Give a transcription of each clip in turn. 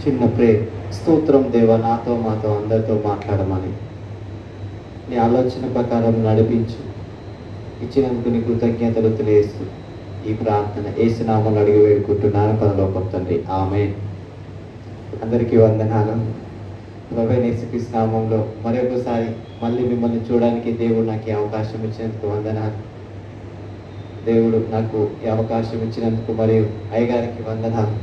చిన్న స్తోత్రం దేవా, నాతో మాతో అందరితో మాట్లాడమని నీ ఆలోచన ప్రకారం నడిపించు. ఇచ్చినందుకు నీ కృతజ్ఞతలు తెలియజేస్తూ ఈ ప్రార్థన యేసు నామములో అడిగి వేడుకుంటున్నాను పరలోకపు తండ్రి, ఆమేన్. అందరికీ వందనాలు. ప్రభువైన యేసుక్రీస్తు నామములో మరొకసారి మళ్ళీ మిమ్మల్ని చూడడానికి దేవుడు నాకు ఈ అవకాశం ఇచ్చినందుకు వందనాలు. దేవుడు నాకు ఈ అవకాశం ఇచ్చినందుకు మరియు అయ్యగారికి వందనాలు.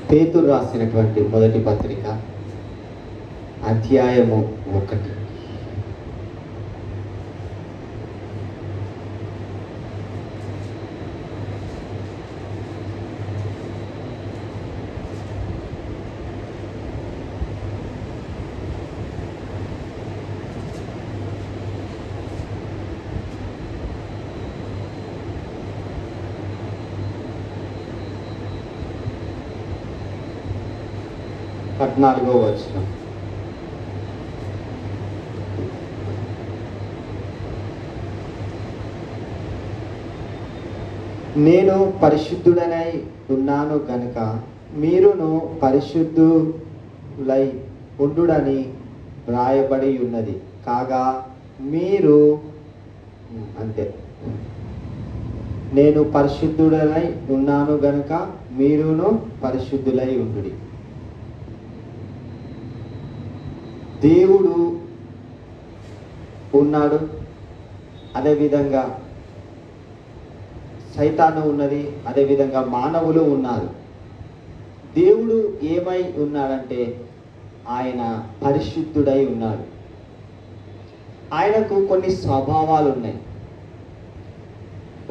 పేతురు రాసినటువంటి మొదటి పత్రిక అధ్యాయము 1. పద్నాలుగో వచనం. నేను పరిశుద్ధుడనై ఉన్నాను కనుక మీరును పరిశుద్ధులై ఉండుడని వ్రాయబడి ఉన్నది. కాగా మీరు అంతే, నేను పరిశుద్ధుడనై ఉన్నాను గనుక మీరును పరిశుద్ధులై ఉండుడి. దేవుడు ఉన్నాడు, అదేవిధంగా సైతాను ఉన్నది, అదేవిధంగా మానవులు ఉన్నారు. దేవుడు ఏమై ఉన్నాడంటే ఆయన పరిశుద్ధుడై ఉన్నాడు. ఆయనకు కొన్ని స్వభావాలు ఉన్నాయి.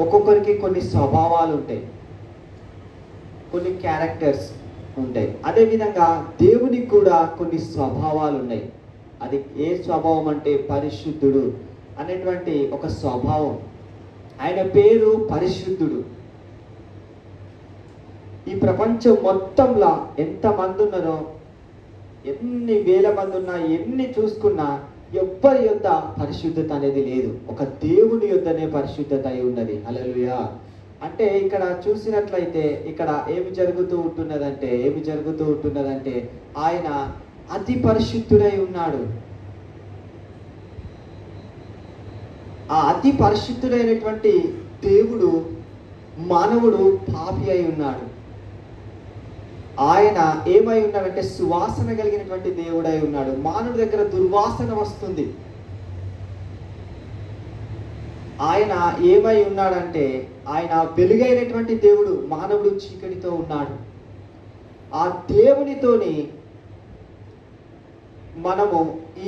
ఒక్కొక్కరికి కొన్ని స్వభావాలు ఉంటాయి, కొన్ని క్యారెక్టర్స్ ఉంటాయి. అదేవిధంగా దేవునికి కూడా కొన్ని స్వభావాలు ఉన్నాయి. అది ఏ స్వభావం అంటే పరిశుద్ధుడు అనేటువంటి ఒక స్వభావం. ఆయన పేరు పరిశుద్ధుడు. ఈ ప్రపంచం మొత్తంలో ఎంతమంది ఉన్నారో, ఎన్ని వేల మంది ఉన్నా, ఎన్ని చూసుకున్నా ఎవ్వరి యొద్ద పరిశుద్ధత అనేది లేదు. ఒక దేవుని యొద్దనే పరిశుద్ధత అయి ఉన్నది. హల్లెలూయా. అంటే ఇక్కడ చూసినట్లయితే ఇక్కడ ఏమి జరుగుతూ ఉంటున్నదంటే ఆయన అతి పరిశుద్ధుడై ఉన్నాడు. ఆ అతి పరిశుద్ధుడైనటువంటి దేవుడు మానవుడు పాపి అయి ఉన్నాడు. ఆయన ఏమై ఉన్నాడంటే సువాసన కలిగినటువంటి దేవుడై ఉన్నాడు. మానవుడి దగ్గర దుర్వాసన వస్తుంది. ఆయన ఏమై ఉన్నాడంటే ఆయన వెలుగైనటువంటి దేవుడు, మానవుడు చీకటితో ఉన్నాడు. ఆ దేవునితోని మనము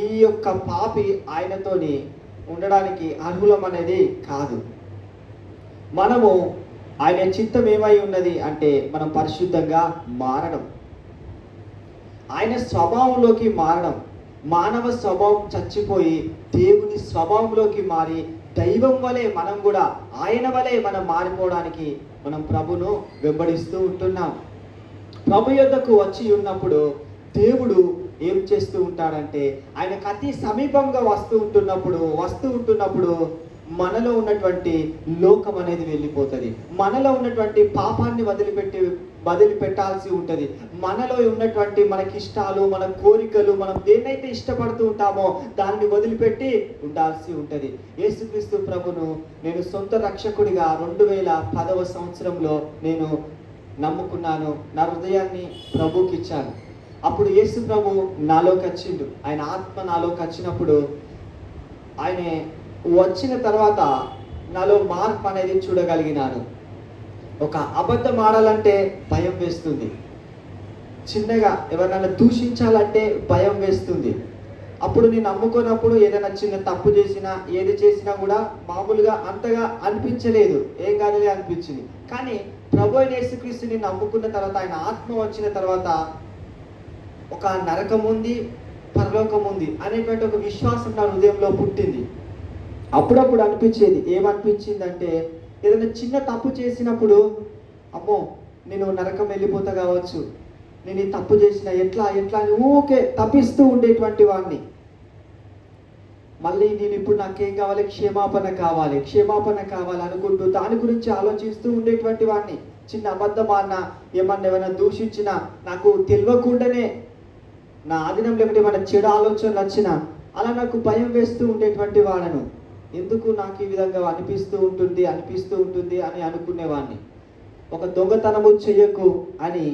ఈ యొక్క పాపి ఆయనతోని ఉండడానికి అర్హులం అనేది కాదు. మనము ఆయన చిత్తం ఏమై ఉన్నది అంటే మనం పరిశుద్ధంగా మారడం, ఆయన స్వభావంలోకి మారడం. మానవ స్వభావం చచ్చిపోయి దేవుని స్వభావంలోకి మారి దైవం వలె మనం కూడా ఆయన వలె మనం మారిపోవడానికి మనం ప్రభును వెంబడిస్తూ ఉంటున్నాం. ప్రభు యొద్దకు వచ్చి ఉన్నప్పుడు దేవుడు ఏం చేస్తూ ఉంటాడంటే ఆయనకు అతి సమీపంగా వస్తూ ఉంటున్నప్పుడు మనలో ఉన్నటువంటి లోకం అనేది వెళ్ళిపోతుంది. మనలో ఉన్నటువంటి పాపాన్ని వదిలిపెట్టాల్సి ఉంటుంది. మనలో ఉన్నటువంటి మనకి ఇష్టాలు, మన కోరికలు, మనం దేన్నైతే ఇష్టపడుతూ ఉంటామో దాన్ని వదిలిపెట్టి ఉండాల్సి ఉంటుంది. యేసుక్రీస్తు ప్రభును నేను సొంత రక్షకుడిగా 2010వ సంవత్సరంలో నేను నమ్ముకున్నాను. నా హృదయాన్ని ప్రభుకి ఇచ్చాను. అప్పుడు యేసు ప్రభు నాలోకి వచ్చిండు. ఆయన ఆత్మ నాలోకి వచ్చినప్పుడు, ఆయన వచ్చిన తర్వాత నాలో మార్పు అనేది చూడగలిగినాను. ఒక అబద్ధం ఆడాలంటే భయం వేస్తుంది, చిన్నగా ఎవరైనా దూషించాలంటే భయం వేస్తుంది. అప్పుడు నేను నమ్ముకున్నప్పుడు ఏదైనా చిన్న తప్పు చేసినా, ఏది చేసినా కూడా మామూలుగా అంతగా అనిపించలేదు, ఏం కాదులే అనిపించింది. కానీ ప్రభు అయిన యేసుక్రీస్తుని నమ్ముకున్న తర్వాత, ఆయన ఆత్మ వచ్చిన తర్వాత ఒక నరకం ఉంది, పరలోకం ఉంది అనేటువంటి ఒక విశ్వాసం నా హృదయంలో పుట్టింది. అప్పుడప్పుడు అనిపించేది, ఏమనిపించిందంటే ఏదైనా చిన్న తప్పు చేసినప్పుడు అమ్మో నేను నరకం వెళ్ళిపోతా కావచ్చు, నేను ఈ తప్పు చేసిన ఎట్లా ఎట్లా అని ఊకే తప్పిస్తూ ఉండేటువంటి వాడిని. మళ్ళీ నేను ఇప్పుడు నాకేం కావాలి, క్షమాపణ కావాలి, క్షమాపణ కావాలి అనుకుంటూ దాని గురించి ఆలోచిస్తూ ఉండేటువంటి వాడిని. చిన్న అబద్ధం అన్నా, ఏమన్నా దూషించినా, నాకు తెలియకుండానే నా ఆధీనం లేకపోతే ఏమైనా చెడు ఆలోచనలు వచ్చినా అలా నాకు భయం వేస్తూ ఉండేటువంటి వాడను. ఎందుకు నాకు ఈ విధంగా అనిపిస్తూ ఉంటుంది అని అనుకునేవాడిని. ఒక దొంగతనము చెయ్యకు అని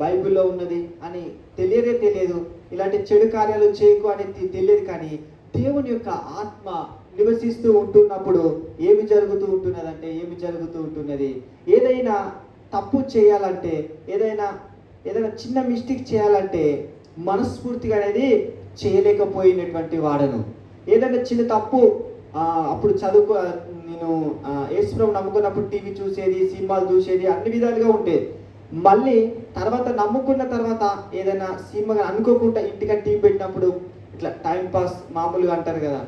బైబిల్లో ఉన్నది అని తెలియదు. ఇలాంటి చెడు కార్యాలు చేయకు అని తెలియదు. కానీ దేవుని యొక్క ఆత్మ నివసిస్తూ ఉంటున్నప్పుడు ఏమి జరుగుతూ ఉంటున్నది, ఏదైనా తప్పు చేయాలంటే, ఏదైనా చిన్న మిస్టేక్ చేయాలంటే మనస్ఫూర్తిగా అనేది చేయలేకపోయినటువంటి వాడను. ఏదైనా చిన్న తప్పు అప్పుడు నేను యేసుప్రభువు నమ్ముకున్నప్పుడు టీవీ చూసేది, సినిమాలు చూసేది, అన్ని విధాలుగా ఉండేది. మళ్ళీ తర్వాత నమ్ముకున్న తర్వాత ఏదైనా సినిమా అనుకోకుండా ఇంటికి టీవీ పెట్టినప్పుడు ఇట్లా టైం పాస్ మామూలుగా అంటారు కదా,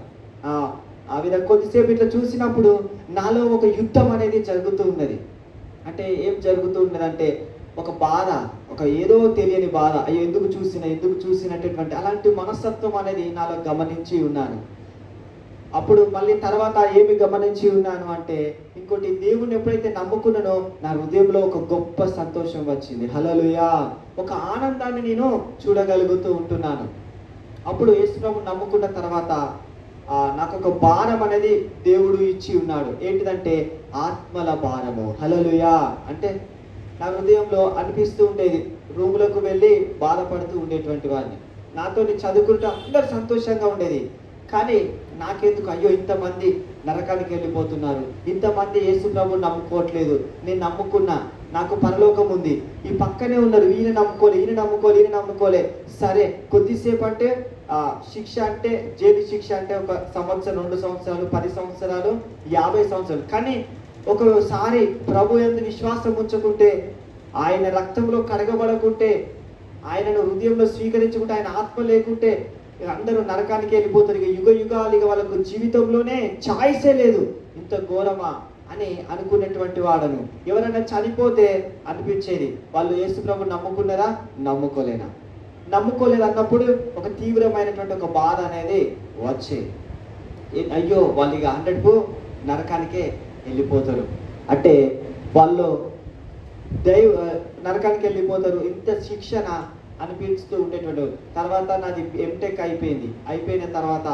ఆ విధంగా కొద్దిసేపు ఇట్లా చూసినప్పుడు నాలో ఒక యుద్ధం అనేది జరుగుతూ ఉన్నది. అంటే ఏం జరుగుతూ ఉన్నదంటే ఒక బాధ, ఒక ఏదో తెలియని బాధ, అయ్యో ఎందుకు చూసినటువంటి అలాంటి మనస్తత్వం అనేది నాలో గమనించి ఉన్నాను. అప్పుడు మళ్ళీ తర్వాత ఏమి గమనించి ఉన్నాను అంటే, ఇంకోటి, దేవుణ్ణి ఎప్పుడైతే నమ్ముకున్నానో నా హృదయంలో ఒక గొప్ప సంతోషం వచ్చింది. హల్లెలూయా! ఒక ఆనందాన్ని నేను చూడగలుగుతూ ఉంటున్నాను. అప్పుడు యేసుప్రభువుని నమ్ముకున్న తర్వాత నాకు ఒక భారం అనేది దేవుడు ఇచ్చి ఉన్నాడు. ఏంటిదంటే ఆత్మల భారము. హల్లెలూయా! అంటే నా హృదయంలో అనిపిస్తూ ఉండేది, రూములకు వెళ్ళి బాధపడుతూ ఉండేటువంటి వాడిని. నాతో చదువుకుంటూ అందరు సంతోషంగా ఉండేది. కానీ నాకెందుకు, అయ్యో ఇంతమంది నరకానికి వెళ్ళిపోతున్నారు, ఇంతమంది యేసు ప్రభువుని నమ్ముకోవట్లేదు, నేను నమ్ముకున్నా, నాకు పరలోకం ఉంది, ఈ పక్కనే ఉన్నారు, ఈయన నమ్ముకోలే. సరే కొద్దిసేపు అంటే శిక్ష అంటే జైలు శిక్ష అంటే 1 సంవత్సరం, 2 సంవత్సరాలు, 10 సంవత్సరాలు, 50 సంవత్సరాలు. కానీ ఒకసారి ప్రభు యందు విశ్వాసం ఉంచుకుంటే, ఆయన రక్తంలో కడగబడకుంటే, ఆయనను హృదయంలో స్వీకరించుకుంటే, ఆయన ఆత్మ లేకుంటే అందరూ నరకానికి వెళ్ళిపోతారు. ఇక యుగాలుగా వాళ్ళకు జీవితంలోనే చాయిసే లేదు. ఇంత ఘోరమా అని అనుకున్నటువంటి వాడను. ఎవరైనా చనిపోతే అనిపించేది, వాళ్ళు యేసు ప్రభువుని నమ్ముకున్నారా, నమ్ముకోలేదు అన్నప్పుడు ఒక తీవ్రమైనటువంటి ఒక బాధ అనేది వచ్చేది. అయ్యో వాళ్ళు ఇక 100 నరకానికే వెళ్ళిపోతారు అంటే, వాళ్ళు నరకానికి వెళ్ళిపోతారు, ఇంత శిక్షణ అనిపిస్తూ ఉండేటువంటి. తర్వాత నాది ఎంటెక్ అయిపోయిన తర్వాత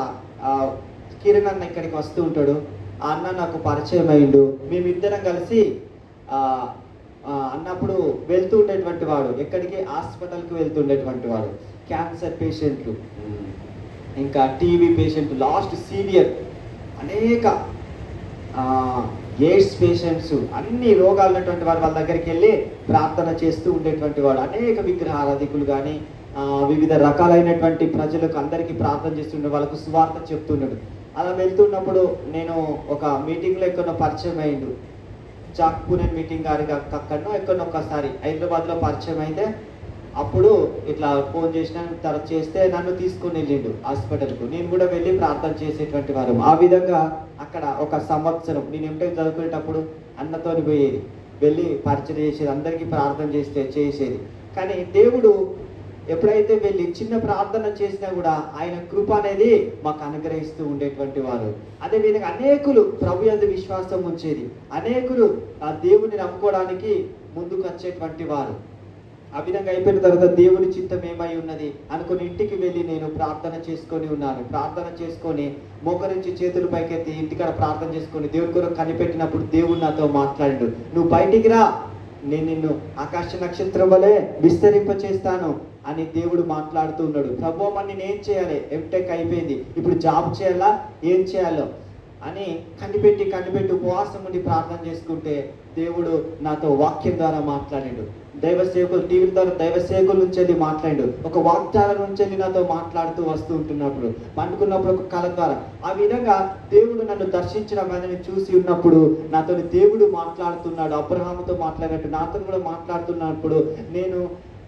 కిరణ్ అన్న ఇక్కడికి వస్తూ ఉంటాడు. ఆ అన్న నాకు పరిచయం అయ్యిండు. మేమిద్దరం కలిసి అన్నప్పుడు వెళ్తూ ఉండేటువంటి వాడు, ఎక్కడికి, హాస్పిటల్కి వెళ్తుండేటువంటి వాడు. క్యాన్సర్ పేషెంట్లు, ఇంకా టీవీ పేషెంట్లు, లాస్ట్ సీనియర్ అనేక ఎయిడ్స్ పేషెంట్స్, అన్ని రోగాలు ఉన్నటువంటి వారు వాళ్ళ దగ్గరికి వెళ్ళి ప్రార్థన చేస్తూ ఉండేటువంటి వాడు. అనేక విగ్రహారాధికులు కానీ వివిధ రకాలైనటువంటి ప్రజలకు అందరికీ ప్రార్థన చేస్తుండే, వాళ్ళకు సువార్త చెప్తున్నాడు. అలా వెళ్తున్నప్పుడు నేను ఒక మీటింగ్లో ఎక్కడో పరిచయం అయ్యిండు. పూణే మీటింగ్ గారికి అక్కడనో ఎక్కడో ఒకసారి హైదరాబాద్లో పరిచయం అయితే, అప్పుడు ఇట్లా ఫోన్ చేస్తే నన్ను తీసుకొని వెళ్ళిండు హాస్పిటల్కు. నేను కూడా వెళ్ళి ప్రార్థన చేసేటువంటి వారు. ఆ విధంగా అక్కడ 1 సంవత్సరం నేను ఎంటెక్ చదువుకునేటప్పుడు అన్నతో వెళ్ళి పరిచయం చేసేది, అందరికీ ప్రార్థన చేసేది. కానీ దేవుడు ఎప్పుడైతే వెళ్ళి చిన్న ప్రార్థన చేసినా కూడా ఆయన కృప అనేది మాకు అనుగ్రహిస్తూ ఉండేటువంటి వారు. అదేవిధంగా అనేకులు ప్రభు యందు విశ్వాసం ఉంచేది, అనేకులు ఆ దేవుని నమ్ముకోవడానికి ముందుకు వచ్చేటువంటి వారు. ఆ విధంగా అయిపోయిన తర్వాత దేవుని చిత్తం ఏమై ఉన్నది అనుకుని ఇంటికి వెళ్ళి నేను ప్రార్థన చేసుకొని ఉన్నాను. ప్రార్థన చేసుకొని మోకరించి చేతులు పైకెత్తి ఇంటికాడ ప్రార్థన చేసుకొని దేవుని కొరకు కనిపెట్టినప్పుడు దేవుడు నాతో మాట్లాడాడు, నువ్వు బయటికి రా, నేను నిన్ను ఆకాశ నక్షత్రం వలె విస్తరింప చేస్తాను అని దేవుడు మాట్లాడుతూ ఉన్నాడు. ప్రభువా మరి నేను ఏం చేయాలి, ఎంటెక్ అయిపోయింది, ఇప్పుడు జాబ్ చేయాలా, ఏం చేయాలో అని కనిపెట్టి ఉపవాసం ఉండి ప్రార్థన చేసుకుంటే దేవుడు నాతో వాక్యం ద్వారా మాట్లాడాడు. దైవ సేవకులు టీవీ ద్వారా దైవ సేవకుల నుంచి వెళ్ళి మాట్లాడాడు. ఒక వాగ్దానం నుంచి వెళ్ళి నాతో మాట్లాడుతూ వస్తూ ఉంటున్నప్పుడు, పండుకున్నప్పుడు ఒక కళ ద్వారా, ఆ విధంగా దేవుడు నన్ను దర్శించిన మనని చూసి ఉన్నప్పుడు నాతో దేవుడు మాట్లాడుతున్నాడు. అబ్రహాముతో మాట్లాడినట్టు నాతో కూడా మాట్లాడుతున్నప్పుడు నేను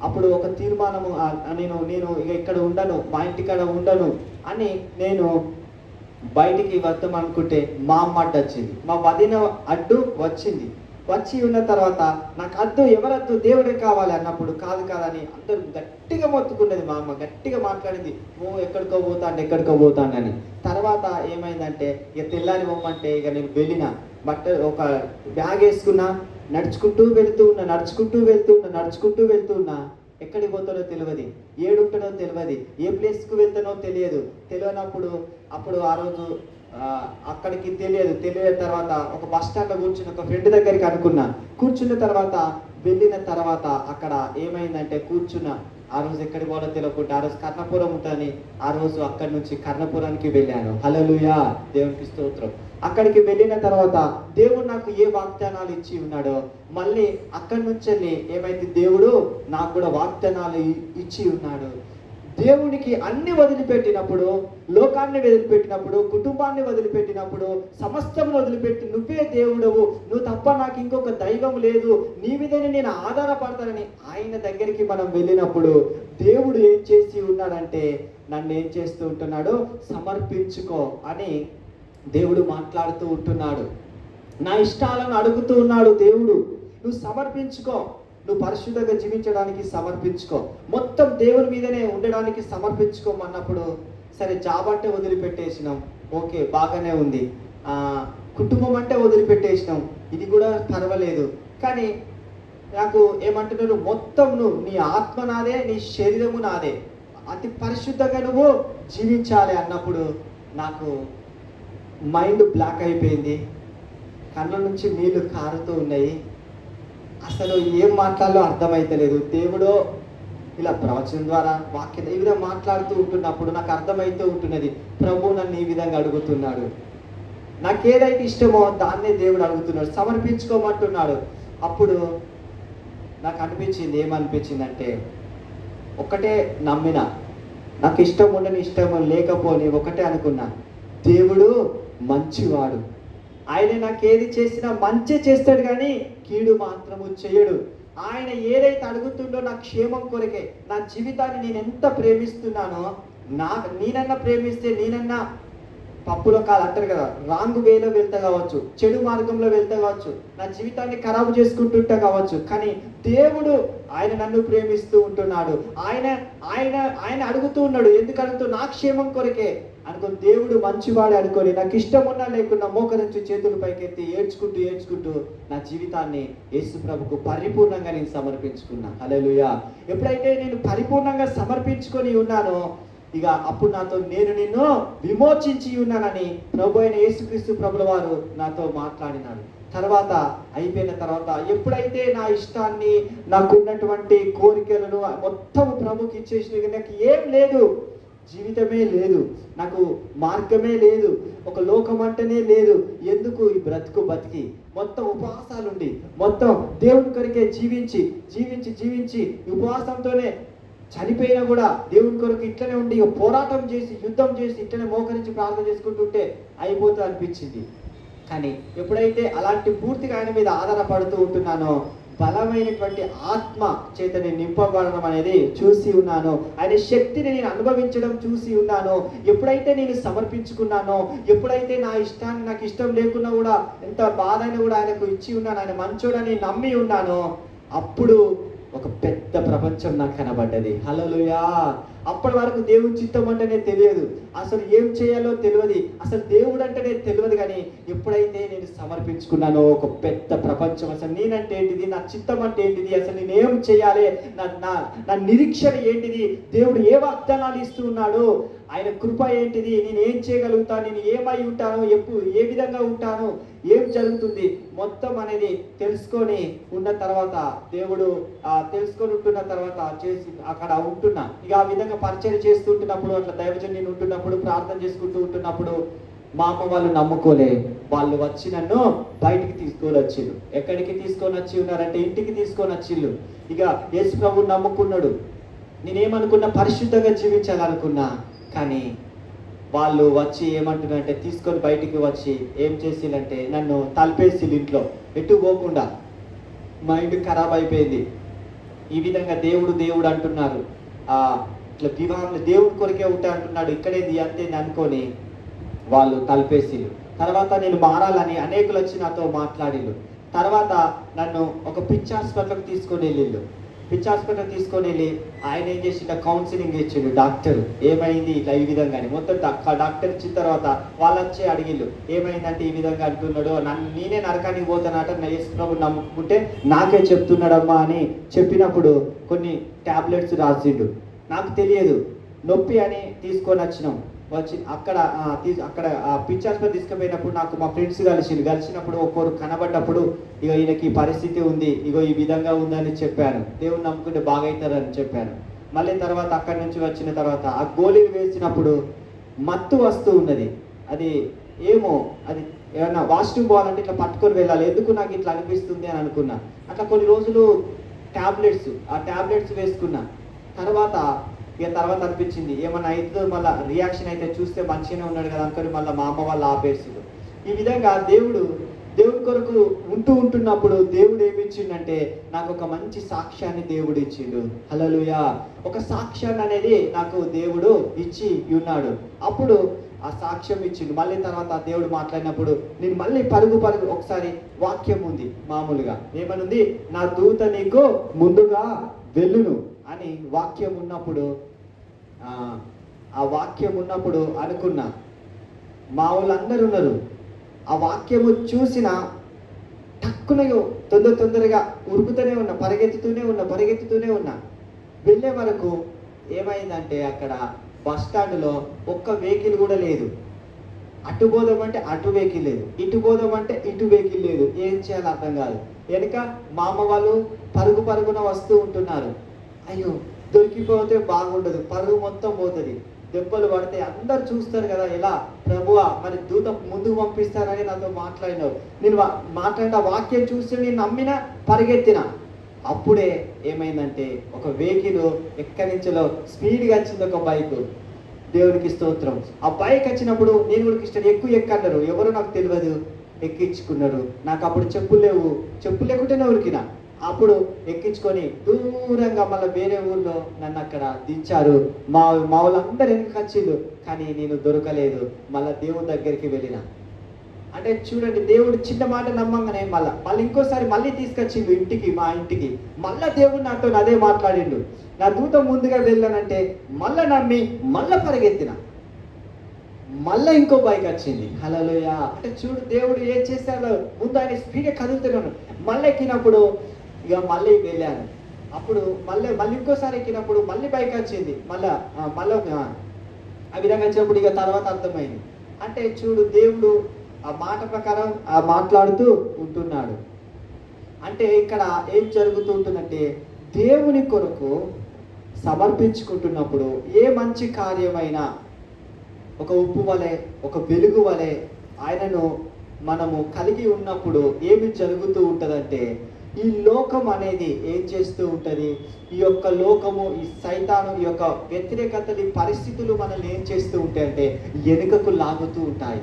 అప్పుడు ఒక తీర్మానము, నేను ఇక ఇక్కడ ఉండను, మా ఇంటికాడ ఉండను అని నేను బయటికి వద్దాం అనుకుంటే మా అమ్మ అడ్డు వచ్చింది, మా వదిన అడ్డు వచ్చింది. వచ్చి ఉన్న తర్వాత నాకు అద్దు, ఎవరద్దు, దేవుడే కావాలి అన్నప్పుడు కాదు కాదని అందరూ గట్టిగా మొత్తుకున్నది. మా అమ్మ గట్టిగా మాట్లాడింది, ఓ ఎక్కడికో పోతానని. తర్వాత ఏమైందంటే ఇక తెల్లారి పోమంటే ఇక నేను వెళ్ళిన ఒక బ్యాగ్ వేసుకున్నా, నడుచుకుంటూ వెళ్తూ ఉన్నా. ఎక్కడికి పోతానో తెలియదు, ఏడుంటానో తెలియదు, ఏ ప్లేస్కు వెళ్తానో తెలియనప్పుడు అప్పుడు ఆ రోజు అక్కడికి తెలియని తర్వాత ఒక బస్ స్టాండ్లో కూర్చుని ఒక ఫ్రెండ్ దగ్గరికి కూర్చున్న తర్వాత వెళ్ళిన తర్వాత అక్కడ ఏమైందంటే ఆ రోజు ఎక్కడికి పోవాలో తెలియకుండా ఆ రోజు కర్ణపురం ఉంటుందని ఆ రోజు అక్కడి నుంచి కర్ణపురానికి వెళ్ళాను. హల్లెలూయా, దేవునికి స్తోత్రం. అక్కడికి వెళ్ళిన తర్వాత దేవుడు నాకు ఏ వాగ్దానాలు ఇచ్చి ఉన్నాడో మళ్ళీ అక్కడి నుంచి ఏమైతే దేవుడు నాకు కూడా వాగ్దానాలు ఇచ్చి ఉన్నాడు. దేవునికి అన్ని వదిలిపెట్టినప్పుడు, లోకాన్ని వదిలిపెట్టినప్పుడు, కుటుంబాన్ని వదిలిపెట్టినప్పుడు, సమస్తమును వదిలిపెట్టి నువ్వే దేవుడవు, నువ్వు తప్ప నాకు ఇంకొక దైవం లేదు, నీ మీదనే నేను ఆధారపడతానని ఆయన దగ్గరికి మనం వెళ్ళినప్పుడు దేవుడు ఏం చేసి ఉన్నాడంటే నన్ను ఏం చేస్తూ ఉంటున్నాడు, సమర్పించుకో అని దేవుడు మాట్లాడుతూ ఉంటున్నాడు. నా ఇష్టాలను అడుగుతూ ఉన్నాడు దేవుడు. నువ్వు సమర్పించుకో, నువ్వు పరిశుద్ధంగా జీవించడానికి సమర్పించుకో, మొత్తం దేవుని మీదనే ఉండడానికి సమర్పించుకోమన్నప్పుడు సరే జాబ్ అంటే వదిలిపెట్టేసినాం, ఓకే బాగానే ఉంది, కుటుంబం అంటే వదిలిపెట్టేసినాం, ఇది కూడా పర్వాలేదు. కానీ నాకు ఏమంటున్నారు, మొత్తం నువ్వు నీ ఆత్మ నాదే, నీ శరీరము నాదే, అతి పరిశుద్ధంగా నువ్వు జీవించాలి అన్నప్పుడు నాకు మైండ్ బ్లాక్ అయిపోయింది, కళ్ళ నుంచి నీళ్లు కారుతూ ఉన్నాయి, అసలు ఏం మాట్లాడాలో అర్థమైతలేదు. దేవుడు ఇలా ప్రవచనం ద్వారా వాక్యం ఈ విధంగా మాట్లాడుతూ ఉంటున్నప్పుడు నాకు అర్థమైతూ ఉంటున్నది, ప్రభు నన్ను ఈ విధంగా అడుగుతున్నాడు, నాకు ఏదైతే ఇష్టమో దాన్నే దేవుడు అడుగుతున్నాడు, సమర్పించుకోమంటున్నాడు. అప్పుడు నాకు అనిపించింది, ఏమనిపించిందంటే ఒకటే నమ్మిన, నాకు ఇష్టం ఉండని ఇష్టం లేకపోని ఒకటే అనుకున్నా, దేవుడు మంచివాడు, ఆయన నాకు ఏది చేసినా మంచి చేస్తాడు కానీ కీడు మాత్రము చేయడు. ఆయన ఏదైతే అడుగుతుండో నా క్షేమం కొరకే, నా జీవితాన్ని నేను ఎంత ప్రేమిస్తున్నానో, నేనన్నా ప్రేమిస్తే నేనన్నా పప్పులో కాదు అంటారు కదా, రాంగ్ వేలో వెళ్తా కావచ్చు, చెడు మార్గంలో వెళ్తా కావచ్చు, నా జీవితాన్ని ఖరాబు చేసుకుంటుంటా కావచ్చు, కానీ దేవుడు ఆయన నన్ను ప్రేమిస్తూ ఉంటున్నాడు. ఆయన ఆయన ఆయన అడుగుతూ ఉన్నాడు, ఎందుకు అడుగుతూ, నా క్షేమం కొరకే అనుకుని దేవుడు మంచివాడు అనుకొని నాకు ఇష్టం ఉన్నా లేకున్నా మోకరించి చేతులు పైకెత్తి ఏడ్చుకుంటూ నా జీవితాన్ని యేసు ప్రభుకు పరిపూర్ణంగా నేను సమర్పించుకున్నా. హల్లెలూయా. ఎప్పుడైతే నేను పరిపూర్ణంగా సమర్పించుకొని ఉన్నానో ఇక అప్పుడు నాతో నేను నిన్ను విమోచించి ఉన్నానని ప్రభు అయిన యేసుక్రీస్తు ప్రభుల వారు నాతో మాట్లాడినాడు. తర్వాత అయిపోయిన తర్వాత ఎప్పుడైతే నా ఇష్టాన్ని, నాకున్నటువంటి కోరికలను మొత్తం ప్రభుకి ఇచ్చేసిన, నాకు ఏం లేదు, జీవితమే లేదు, నాకు మార్గమే లేదు, ఒక లోకం అంటేనే లేదు, ఎందుకు ఈ బతికి మొత్తం ఉపవాసాలుండి మొత్తం దేవుని కొరకే జీవించి ఉపవాసంతోనే చనిపోయినా కూడా దేవుని కొరకు ఇట్లనే ఉండి పోరాటం చేసి యుద్ధం చేసి ఇట్లనే మోకరించి ప్రార్థన చేసుకుంటుంటే అయిపోతుంది అనిపించింది. కానీ ఎప్పుడైతే అలాంటి పూర్తిగా ఆయన మీద ఆధారపడుతూ ఉంటున్నానో బలమైనటువంటి ఆత్మ చేత నేను నింపబడడం అనేది చూసి ఉన్నాను, ఆయన శక్తిని నేను అనుభవించడం చూసి ఉన్నాను. ఎప్పుడైతే నేను సమర్పించుకున్నానో, ఎప్పుడైతే నా ఇష్టాన్ని నాకు ఇష్టం లేకున్నా కూడా ఎంత బాధ అయినా కూడా ఆయనకు ఇచ్చి ఉన్నాను, ఆయన మంచోడని నమ్మి ఉన్నానో అప్పుడు ఒక పెద్ద ప్రపంచం నాకు కనబడ్డది. హల్లెలూయా. అప్పటి వరకు దేవుని చిత్తం అంటేనే తెలియదు, అసలు ఏం చేయాలో తెలియదు, అసలు దేవుడు అంటేనే తెలియదు. కానీ ఎప్పుడైతే నేను సమర్పించుకున్నానో ఒక పెద్ద ప్రపంచం, అసలు నేనంటే ఏంటిది, నా చిత్తం అంటే ఏంటిది, అసలు నేనేం చేయాలి, నా నిరీక్షణ ఏంటిది, దేవుడు ఏ వాగ్దానాలు ఇస్తూ ఉన్నాడు, ఆయన కృప ఏంటిది, నేను ఏం చేయగలుగుతాను, నేను ఏమై ఉంటాను, ఎప్పుడు ఏ విధంగా ఉంటాను, ఏం జరుగుతుంది మొత్తం అనేది తెలుసుకొని ఉన్న తర్వాత దేవుడు తెలుసుకొని ఉంటున్న తర్వాత చేసి అక్కడ ఉంటున్నా. ఇక ఆ విధంగా పరిచయం చేస్తుంటున్నప్పుడు, అట్లా దైవజనుని ఉంటున్నప్పుడు, ప్రార్థన చేసుకుంటూ ఉంటున్నప్పుడు మా అమ్మ వాళ్ళు నమ్ముకోలే, వాళ్ళు వచ్చి నన్ను బయటికి తీసుకొని వచ్చిళ్ళు. ఎక్కడికి తీసుకొని వచ్చి ఉన్నారంటే ఇంటికి తీసుకొని వచ్చిళ్ళు. ఇక యేసు ప్రభు నమ్ముకున్నాడు, నేనేమనుకున్నా పరిశుద్ధంగా జీవించాలనుకున్నా. కానీ వాళ్ళు వచ్చి ఏమంటున్నారంటే తీసుకొని బయటికి వచ్చి ఏం చేసిలంటే నన్ను తలపేసిళ్ళు ఇంట్లో, ఎటు పోకుండా. మైండ్ ఖరాబ్ అయిపోయింది. ఈ విధంగా దేవుడు అంటున్నారు, ఇట్లా వివాహంలో దేవుడి కొరకే ఉంటా అంటున్నాడు, ఇక్కడేది అంతే అనుకొని వాళ్ళు తలపేసిళ్ళు. తర్వాత నేను మారాలని అనేకులు వచ్చి నాతో మాట్లాడిళ్ళు. తర్వాత నన్ను ఒక పిచ్చి హాస్పిటల్కి తీసుకొని వెళ్ళిళ్ళు. పిచ్చి హాస్పిటల్ తీసుకొని వెళ్ళి ఆయన ఏం చేసిండు, కౌన్సిలింగ్ ఇచ్చిండు డాక్టర్. ఏమైంది ఇట్లా ఈ విధంగా అని మొత్తం డాక్టర్ ఇచ్చిన తర్వాత వాళ్ళు వచ్చి అడిగిళ్ళు, ఏమైందంటే ఈ విధంగా అంటున్నాడు, నేనే నరకానికి పోతానట, నా యేసు ప్రభువుని నమ్ముకుంటే నాకే చెప్తున్నాడమ్మా అని చెప్పినప్పుడు కొన్ని టాబ్లెట్స్ రాసిండు. నాకు తెలియదు, నొప్పి అని తీసుకొని వచ్చినాం. వచ్చి అక్కడ పిచ్చి హాస్పిటల్ తీసుకుపోయినప్పుడు నాకు మా ఫ్రెండ్స్ కలిసినప్పుడు ఒక్కొరు కనబడ్డప్పుడు ఇగో ఈయనకి ఈ పరిస్థితి ఉంది, ఇగో ఈ విధంగా ఉందని చెప్పాను, దేవుని నమ్ముకుంటే బాగవుతారని చెప్పాను. మళ్ళీ తర్వాత అక్కడి నుంచి వచ్చిన తర్వాత ఆ గోళీలు వేసినప్పుడు మత్తు వస్తూ ఉన్నది. అది ఏమో అది ఏమన్నా వాష్రూమ్ పోవాలంటే ఇట్లా పట్టుకొని వెళ్ళాలి, ఎందుకు నాకు ఇట్లా అనిపిస్తుంది అని అనుకున్నా. అట్లా కొన్ని రోజులు ఆ ట్యాబ్లెట్స్ వేసుకున్నా. తర్వాత అనిపించింది ఏమన్నా అయితే మళ్ళీ రియాక్షన్ అయితే చూస్తే మంచిగానే ఉన్నాడు కదా అనుకొని మళ్ళీ మా అమ్మ వాళ్ళు ఆపేసిండు. ఈ విధంగా దేవుడి కొరకు ఉంటున్నప్పుడు దేవుడు ఏమి ఇచ్చిండంటే నాకు ఒక మంచి సాక్ష్యాన్ని దేవుడు ఇచ్చిండు. హల్లెలూయా. ఒక సాక్ష్యాన్ని అనేది నాకు దేవుడు ఇచ్చి ఉన్నాడు. అప్పుడు ఆ సాక్ష్యం ఇచ్చిండు. మళ్ళీ తర్వాత దేవుడు మాట్లాడినప్పుడు నేను మళ్ళీ పరుగు ఒకసారి వాక్యం ఉంది మామూలుగా ఏమనుంది, నా దూత నీకు ముందుగా వెళ్ళును అని వాక్యం ఉన్నప్పుడు ఆ వాక్యం ఉన్నప్పుడు అనుకున్నా, మా వాళ్ళందరూ ఉన్నారు. ఆ వాక్యము చూసిన టక్కున తొందరగా ఉరుకుతూనే ఉన్నా, పరిగెత్తుతూనే ఉన్నా. వెళ్ళే వరకు ఏమైందంటే అక్కడ బస్ స్టాండ్లో ఒక్క వెహికల్ కూడా లేదు. అటు పోదామంటే అటు వెహికల్ లేదు, ఇటు పోదామంటే ఇటు వెహికల్ లేదు. ఏం చేయాలో అర్థం కాదు. వెనుక మా అమ్మ వాళ్ళు పరుగున వస్తూ ఉంటున్నారు. అయ్యో దొరికిపోతే బాగుండదు, పరుగు మొత్తం పోతుంది, దెబ్బలు పడితే అందరు చూస్తారు కదా. ఎలా ప్రభువా మరి దూత ముందుకు పంపిస్తారని నాతో మాట్లాడినావు. నేను మాట్లాడిన వాక్యం చూస్తే నేను నమ్మిన పరిగెత్తిన. అప్పుడే ఏమైందంటే ఒక వెహికల్ ఎక్కడి నుంచో స్పీడ్గా వచ్చింది, ఒక బైక్. దేవునికి స్తోత్రం. ఆ బైక్ వచ్చినప్పుడు నేను కూడా ఇష్టం ఎక్కువ ఎక్కన్నారు, ఎవరో నాకు తెలియదు, ఎక్కించుకున్నారు. నాకు అప్పుడు చెప్పులు లేకుంటేనే ఉరికినా. అప్పుడు ఎక్కించుకొని దూరంగా మళ్ళీ వేరే ఊళ్ళో నన్ను అక్కడ దించారు. మా వాళ్ళందరూ వెనక్కి వచ్చిండు, కానీ నేను దొరకలేదు. మళ్ళీ దేవుడి దగ్గరికి వెళ్ళిన. అంటే చూడండి, దేవుడు చిన్న మాట నమ్మంగానే మళ్ళీ ఇంకోసారి మళ్ళీ తీసుకొచ్చిండు మా ఇంటికి. మళ్ళీ దేవుడు నాతో అదే మాట్లాడిండు. నా దూత ముందుగా వెళ్ళానంటే మళ్ళీ నమ్మి మళ్ళీ పరిగెత్తిన. మళ్ళీ ఇంకో బైక్ వచ్చింది. హల్లెలూయా. అంటే చూడు దేవుడు ఏం చేశాడో, ముందు ఆయన స్పీడ్గా కదులుతున్నాను. మళ్ళీ ఎక్కినప్పుడు ఇక మళ్ళీ వెళ్ళాను. అప్పుడు మళ్ళీ ఇంకోసారి ఎక్కినప్పుడు మళ్ళీ బైక్ వచ్చింది. మళ్ళీ ఆ విధంగా వచ్చినప్పుడు ఇక తర్వాత అర్థమైంది. అంటే చూడు దేవుడు ఆ మాట ప్రకారం మాట్లాడుతూ ఉంటున్నాడు. అంటే ఇక్కడ ఏం జరుగుతూ ఉంటుందంటే దేవుని కొరకు సమర్పించుకుంటున్నప్పుడు ఏ మంచి కార్యమైనా ఒక ఉప్పు వలె, ఒక వెలుగు వలె ఆయనను మనము కలిగి ఉన్నప్పుడు ఏమి జరుగుతూ ఉంటుందంటే ఈ లోకం అనేది ఏం చేస్తూ ఉంటుంది, ఈ యొక్క లోకము, ఈ సైతాను, ఈ యొక్క వ్యతిరేకతలు, పరిస్థితులు మనల్ని ఏం చేస్తూ ఉంటాయంటే వెనుకకు లాగుతూ ఉంటాయి.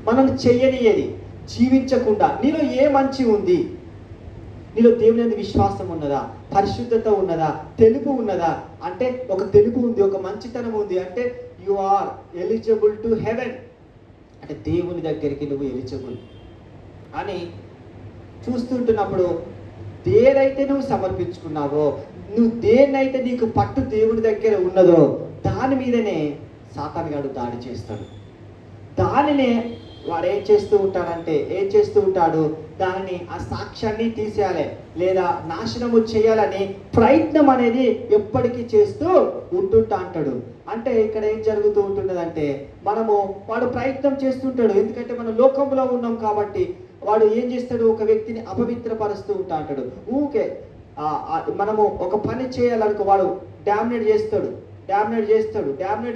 మనల్ని చెయ్యనియది, జీవించకుండా. నీలో ఏ మంచి ఉంది, నీలో దేవుని యందు విశ్వాసం ఉన్నదా, పరిశుద్ధత ఉన్నదా, తెలుపు ఉన్నదా అంటే ఒక తెలుపు ఉంది, ఒక మంచితనం ఉంది అంటే you are eligible to heaven. అంటే దేవుని దగ్గరికి నువ్వు ఎలిజిబుల్ అని చూస్తుంటున్నప్పుడు దేనైతే నువ్వు సమర్పించుకున్నావో, నువ్వు దేన్నైతే నీకు పట్టు దేవుని దగ్గర ఉన్నదో దాని మీదనే సాతానుగాడు దాడి చేస్తాడు. దానినే వాడు ఏం చేస్తూ ఉంటాడు, దానిని ఆ సాక్ష్యాన్ని తీసేయాలి లేదా నాశనము చేయాలని ప్రయత్నం అనేది ఎప్పటికీ చేస్తూ అంటాడు. అంటే ఇక్కడ ఏం జరుగుతూ ఉంటున్నదంటే వాడు ప్రయత్నం చేస్తుంటాడు. ఎందుకంటే మనం లోకంలో ఉన్నాం కాబట్టి వాడు ఏం చేస్తాడు, ఒక వ్యక్తిని అపవిత్రపరుస్తూ అంటాడు. ఊకే మనము ఒక పని చేయాలనుకో వాడు డామినేట్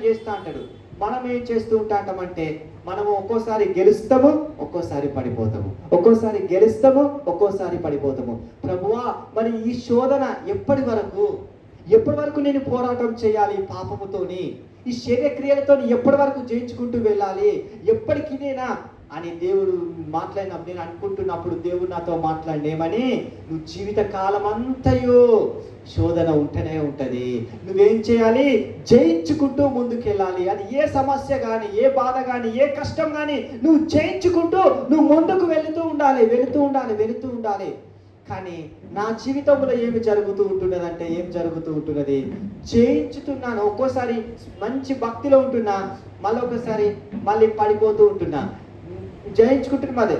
చేస్తా అంటాడు. మనం ఏం చేస్తూ ఉంటామంటే మనము ఒక్కోసారి గెలుస్తాము, ఒక్కోసారి పడిపోతాము, ఒక్కోసారి పడిపోతాము. ప్రభువా మరి ఈ శోధన ఎప్పటి వరకు నేను పోరాటం చేయాలి పాపముతోని, ఈ శరీర క్రియలతో ఎప్పటి వరకు జయించుకుంటూ వెళ్ళాలి, ఎప్పటికీ నేనా అని దేవుడు మాట్లాడినప్పుడు, నేను అనుకుంటున్నప్పుడు దేవుడు నాతో మాట్లాడినేమని, నువ్వు జీవిత కాలం అంతయు శోధన ఉంటూనే ఉంటుంది, నువ్వేం చేయాలి, జయించుకుంటూ ముందుకెళ్ళాలి. అది ఏ సమస్య కానీ, ఏ బాధ కానీ, ఏ కష్టం కానీ నువ్వు జయించుకుంటూ నువ్వు ముందుకు వెళుతూ ఉండాలి. కానీ నా జీవితంలో ఏమి జరుగుతూ ఉంటున్నదంటే, ఏం జరుగుతూ ఉంటున్నది, జయించుతున్నాను. ఒక్కోసారి మంచి భక్తిలో ఉంటున్నా, ఒకసారి మళ్ళీ పడిపోతూ ఉంటున్నా. జయించుకుంటున్నదే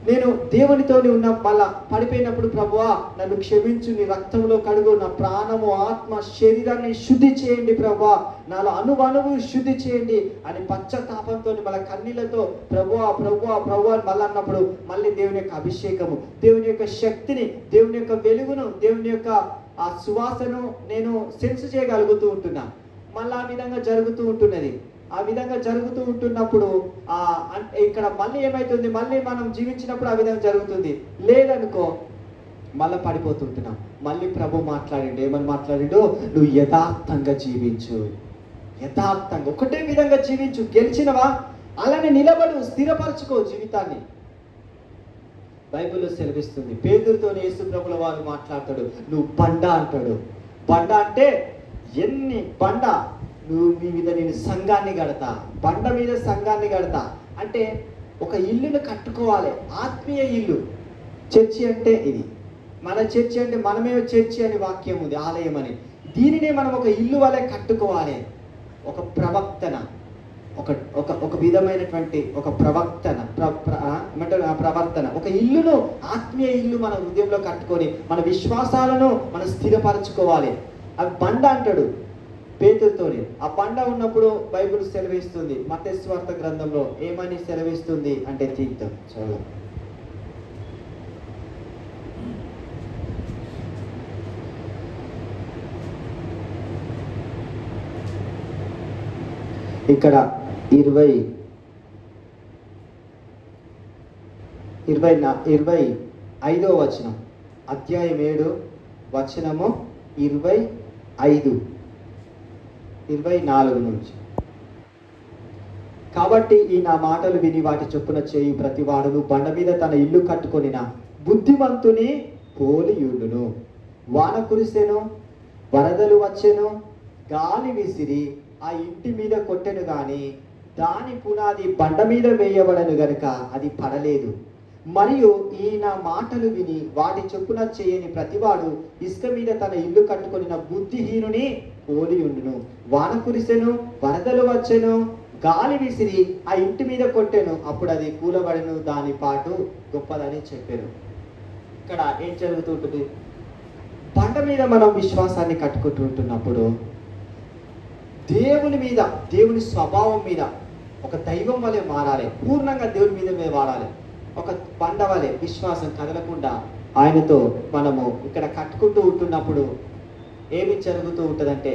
నేను దేవునితోని ఉన్న, మళ్ళా పడిపోయినప్పుడు ప్రభువా నన్ను క్షమించు, నీ రక్తంలో కడుగు, నా ప్రాణము ఆత్మ శరీరాన్ని శుద్ధి చేయండి ప్రభువా, నాలో అణువణువు శుద్ధి చేయండి అని పశ్చాత్తాపంతో మళ్ళీ కన్నీళ్లతో ప్రభువా ప్రభువా ప్రభువా అని మళ్ళీ అన్నప్పుడు, మళ్ళీ దేవుని యొక్క అభిషేకము, దేవుని యొక్క శక్తిని, దేవుని యొక్క వెలుగును, దేవుని యొక్క ఆ సువాసను నేను సెన్స్ చేయగలుగుతూ ఉంటున్నా. మళ్ళీ ఆ విధంగా జరుగుతూ ఉంటున్నది. ఆ విధంగా జరుగుతూ ఉంటున్నప్పుడు ఇక్కడ మళ్ళీ ఏమవుతుంది, మళ్ళీ మనం జీవించినప్పుడు ఆ విధంగా జరుగుతుంది. లేదనుకో మళ్ళీ పడిపోతుంటున్నాం. మళ్ళీ ప్రభు మాట్లాడిండు, ఏమని మాట్లాడిండు, నువ్వు యథార్థంగా జీవించు, యథార్థంగా ఒకటే విధంగా జీవించు. గెలిచినవా అలానే నిలబడు, స్థిరపరచుకో జీవితాన్ని. బైబిల్లో సెలవిస్తుంది. పేతురుతో యేసు ప్రభుల వారు మాట్లాడతాడు, నువ్వు బండ అంటాడు. బండ అంటే ఎన్ని బండ, నువ్వు నీ మీద నేను సంఘాన్ని కడతా, బండ మీద సంఘాన్ని కడతా అంటే ఒక ఇల్లును కట్టుకోవాలి, ఆత్మీయ ఇల్లు. చర్చి అంటే ఇది, మన చర్చి అంటే మనమే చర్చి అని వాక్యం ఉంది, ఆలయం అని. దీనినే మనం ఒక ఇల్లు వలె కట్టుకోవాలి. ఒక ప్రవక్తన, ఒక విధమైనటువంటి ఒక ప్రవర్తన, ఒక ఇల్లును, ఆత్మీయ ఇల్లు మన హృదయంలో కట్టుకొని మన విశ్వాసాలను మనం స్థిరపరచుకోవాలి. అవి బండ అంటాడు పేతురుతోని. ఆ బండ ఉన్నప్పుడు బైబిల్ సెలవిస్తుంది, మత్తయి సువార్త గ్రంథంలో ఏమని సెలవిస్తుంది అంటే, తీర్థం చదువు. ఇక్కడ 25వ వచనం, అధ్యాయం 7 వచనము 24 నుంచి. కాబట్టి ఈ నా మాటలు విని వాటి చొప్పున చేయు ప్రతివాడును బండ మీద తన ఇల్లు కట్టుకొనిన బుద్ధిమంతుని పోలియుండును. వాన కురిసెను, వరదలు వచ్చెను, గాలి విసిరి ఆ ఇంటి మీద కొట్టెను గాని దాని పునాది బండ మీద వేయబడను గనుక అది పడలేదు. మరియు ఈ నా మాటలు విని వాటి చొప్పున చేయని ప్రతివాడు ఇసుక మీద తన ఇల్లు కట్టుకొనిన బుద్ధిహీనుని పోలి ఉండును. వాన కురిసెను, వరదలు వచ్చెను, గాలి విసిరి ఆ ఇంటి మీద కొట్టెను, అప్పుడు అది కూలబడెను, దాని పాటు గొప్పదని చెప్పారు. ఇక్కడ ఏం జరుగుతుంటుంది, బండ మీద మనం విశ్వాసాన్ని కట్టుకుంటూ ఉంటున్నప్పుడు దేవుని మీద, దేవుని స్వభావం మీద ఒక దైవం వలె మారాలి, పూర్ణంగా దేవుని మీద వాడాలి. ఒక బండ వలె విశ్వాసం కదలకుండా ఆయనతో మనము ఇక్కడ కట్టుకుంటూ ఉంటున్నప్పుడు ఏమి జరుగుతూ ఉంటుందంటే,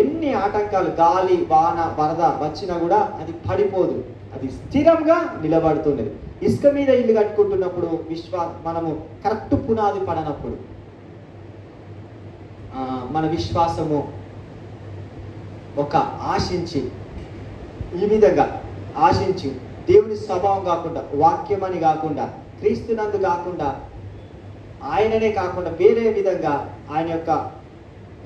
ఎన్ని ఆటంకాలు, గాలి వాన వరద వచ్చినా కూడా అది పడిపోదు, అది స్థిరంగా నిలబడుతున్నది. ఇసుక మీద ఇల్లు కట్టుకుంటున్నప్పుడు మనము కరెక్ట్ పునాది పడనప్పుడు మన విశ్వాసము ఒక ఆశించి, ఈ విధంగా ఆశించి దేవుని స్వభావం కాకుండా, వాక్యం అని కాకుండా, క్రీస్తునందు కాకుండా, ఆయననే కాకుండా వేరే విధంగా ఆయన యొక్క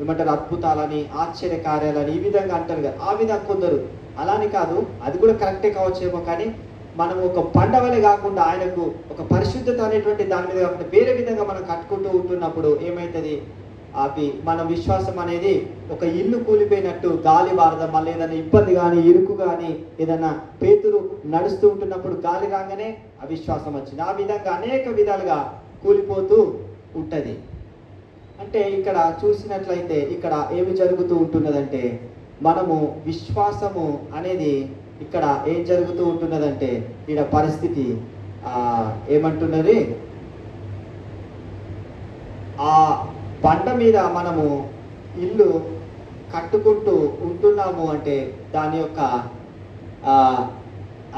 ఏమంటారు అద్భుతాలని, ఆశ్చర్య కార్యాలని ఈ విధంగా అంటారు కదా, ఆ విధంగా కొందరు. అలానే కాదు, అది కూడా కరెక్టే కావచ్చేమో, కానీ మనం ఒక పండవలే కాకుండా ఆయనకు ఒక పరిశుద్ధత అనేటువంటి దాని మీద కాకుండా వేరే విధంగా మనం కట్టుకుంటూ ఉంటున్నప్పుడు ఏమవుతుంది, అవి మన విశ్వాసం అనేది ఒక ఇల్లు కూలిపోయినట్టు, గాలి వారద, మళ్ళీ ఏదైనా ఇబ్బంది కానీ, ఇరుకు కానీ, ఏదైనా పేతురు నడుస్తూ ఉంటున్నప్పుడు గాలి రాగానే అవిశ్వాసం వచ్చింది. ఆ విధంగా అనేక విధాలుగా కూలిపోతూ ఉంటుంది. అంటే ఇక్కడ చూసినట్లయితే ఇక్కడ ఏమి జరుగుతూ ఉంటున్నదంటే, మనము విశ్వాసము అనేది ఇక్కడ ఏం జరుగుతూ ఉంటున్నదంటే, ఇక్కడ పరిస్థితి ఏమంటున్నది, ఆ బండ మీద మనము ఇల్లు కట్టుకుంటూ ఉంటున్నాము అంటే దాని యొక్క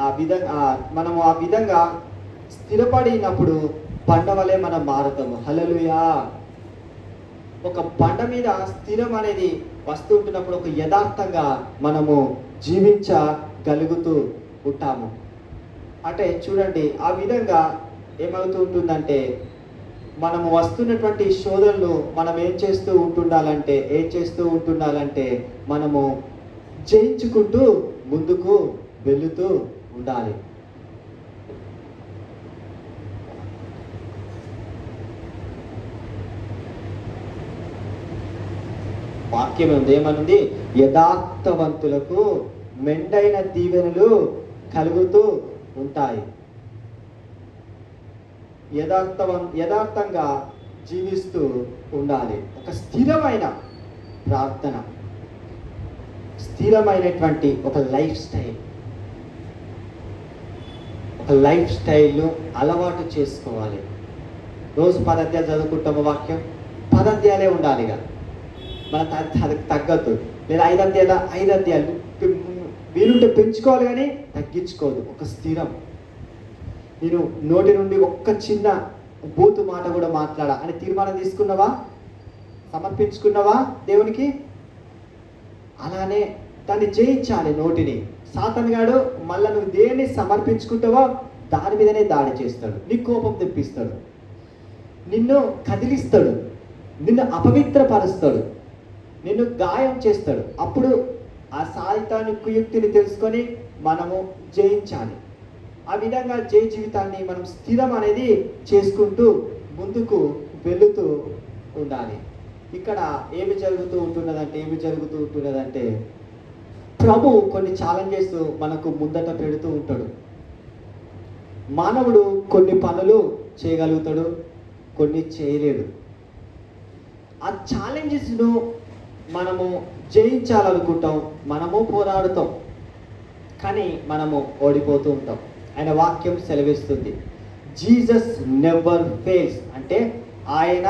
ఆ విధంగా మనము ఆ విధంగా స్థిరపడినప్పుడు బండ వలె మనం మారుతాము. హల్లెలూయా. ఒక బండ మీద స్థిరం అనేది వస్తూ ఉంటున్నప్పుడు ఒక యథార్థంగా మనము జీవించగలుగుతూ ఉంటాము. అంటే చూడండి, ఆ విధంగా ఏమవుతూ ఉంటుందంటే మనము వస్తున్నటువంటి శోధనలు మనం ఏం చేస్తూ ఉంటుండాలంటే మనము జయించుకుంటూ ముందుకు వెళుతూ ఉండాలి. వాక్యం ఏమనుంది? యథార్థవంతులకు మెండైన దీవెనలు కలుగుతూ ఉంటాయి. యథార్థంగా జీవిస్తూ ఉండాలి. ఒక స్థిరమైన ప్రార్థన, స్థిరమైనటువంటి ఒక లైఫ్ స్టైల్ను అలవాటు చేసుకోవాలి. రోజు 10 అధ్యాయాలు చదువుకుంటాము, వాక్యం 10 అధ్యాయాలే ఉండాలి. ఇక మన తగ్గద్దు. లేదా 5 అధ్యాయాలు వీలుంటే పెంచుకోవాలి, కానీ తగ్గించుకోదు. ఒక స్థిరం. నేను నోటి నుండి ఒక్క చిన్న బూతు మాట కూడా మాట్లాడా అని తీర్మానం తీసుకున్నావా? సమర్పించుకున్నావా దేవునికి? అలానే దాన్ని జయించాలి నోటిని. సాతాను గాడు మళ్ళీ నువ్వు దేన్ని సమర్పించుకుంటావో దాని మీదనే దాడి చేస్తాడు. నీ కోపం తెప్పిస్తాడు, నిన్ను కదిలిస్తాడు, నిన్ను అపవిత్రపరుస్తాడు, నిన్ను గాయం చేస్తాడు. అప్పుడు ఆ సాతాను కుయుక్తిని తెలుసుకొని మనము జయించాలి. ఆ విధంగా జయ జీవితాన్ని మనం స్థిరం అనేది చేసుకుంటూ ముందుకు వెళుతూ ఉండాలి. ఇక్కడ ఏమి జరుగుతూ ఉంటున్నదంటే ప్రభు కొన్ని ఛాలెంజెస్ మనకు ముందట పెడుతూ ఉంటాడు. మానవుడు కొన్ని పనులు చేయగలుగుతాడు, కొన్ని చేయలేడు. ఆ ఛాలెంజెస్ను మనము జయించాలనుకుంటాం, మనము పోరాడుతాం, కానీ మనము ఓడిపోతూ ఉంటాం. ఆయన వాక్యం సెలవిస్తుంది, జీసస్ నెవర్ ఫెయిల్స్. అంటే ఆయన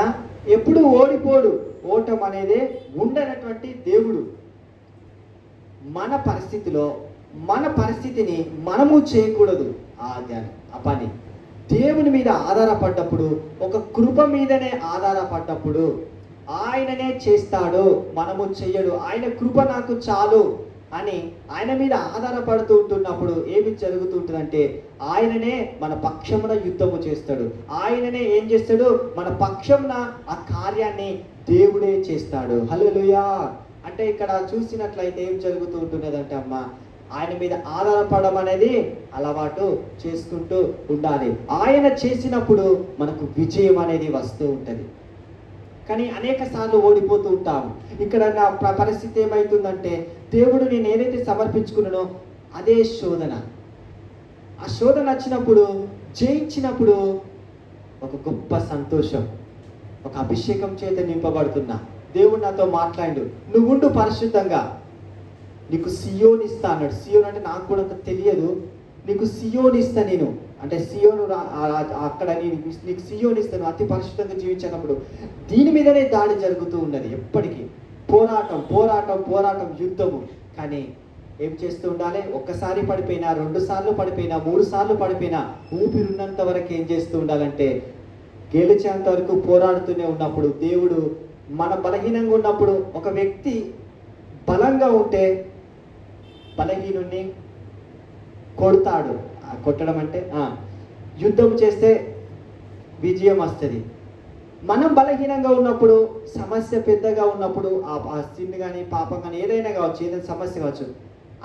ఎప్పుడు ఓడిపోడు. ఓటం అనేదే ఉండనటువంటి దేవుడు. మన పరిస్థితిని మనము చేయకూడదు. ఆ పని దేవుని మీద ఆధారపడ్డప్పుడు, ఒక కృప మీదనే ఆధారపడ్డప్పుడు ఆయననే చేస్తాడు, మనము చెయ్యడు. ఆయన కృప నాకు చాలు అని ఆయన మీద ఆధారపడుతూ ఉంటున్నప్పుడు ఏమి జరుగుతూ ఉంటుందంటే ఆయననే మన పక్షమున యుద్ధము చేస్తాడు. ఆయననే ఏం చేస్తాడు? మన పక్షమున ఆ కార్యాన్ని దేవుడే చేస్తాడు. హల్లెలూయా. అంటే ఇక్కడ చూసినట్లయితే ఏం జరుగుతూ ఉంటున్నదంటే ఆయన మీద ఆధారపడడం అనేది అలవాటు చేసుకుంటూ ఉండాలి. ఆయన చేసినప్పుడు మనకు విజయం అనేది వస్తూ ఉంటుంది. కానీ అనేక సార్లు ఓడిపోతూ ఉంటాము. ఇక్కడ నా పరిస్థితి ఏమవుతుందంటే దేవుడు నేను ఏదైతే సమర్పించుకున్నానో అదే శోధన. ఆ శోధన వచ్చినప్పుడు, జయించినప్పుడు ఒక గొప్ప సంతోషం, ఒక అభిషేకం చేత నింపబడుతున్నా. దేవుడు నాతో మాట్లాడు, నువ్వు ఉండు పరిశుద్ధంగా, నీకు సియోన్ ఇస్తా అన్నాడు. సియోన్ అంటే నాకు కూడా అంత తెలియదు. నీకు సియోన్ ఇస్తా నేను, అంటే సియోను అక్కడ నీకు సియోన్ ఇస్తాను, అతి పరిశుద్ధంగా జీవించినప్పుడు. దీని మీదనే దాడి జరుగుతూ ఉన్నది ఎప్పటికీ. పోరాటం, యుద్ధము. కానీ ఏం చేస్తూ ఉండాలి? ఒక్కసారి పడిపోయినా, 2 సార్లు పడిపోయినా, 3 సార్లు పడిపోయినా ఊపిరున్నంత వరకు ఏం చేస్తూ ఉండాలంటే గెలిచేంత వరకు పోరాడుతూనే ఉన్నప్పుడు దేవుడు మన బలహీనంగా ఉన్నప్పుడు, ఒక వ్యక్తి బలంగా ఉంటే బలహీనుణ్ణి కొడతాడు. కొట్టడం అంటే యుద్ధం చేస్తే విజయం వస్తుంది. మనం బలహీనంగా ఉన్నప్పుడు, సమస్య పెద్దగా ఉన్నప్పుడు, ఆ సిన్ కానీ పాపం కానీ ఏదైనా కావచ్చు, ఏదైనా సమస్య కావచ్చు,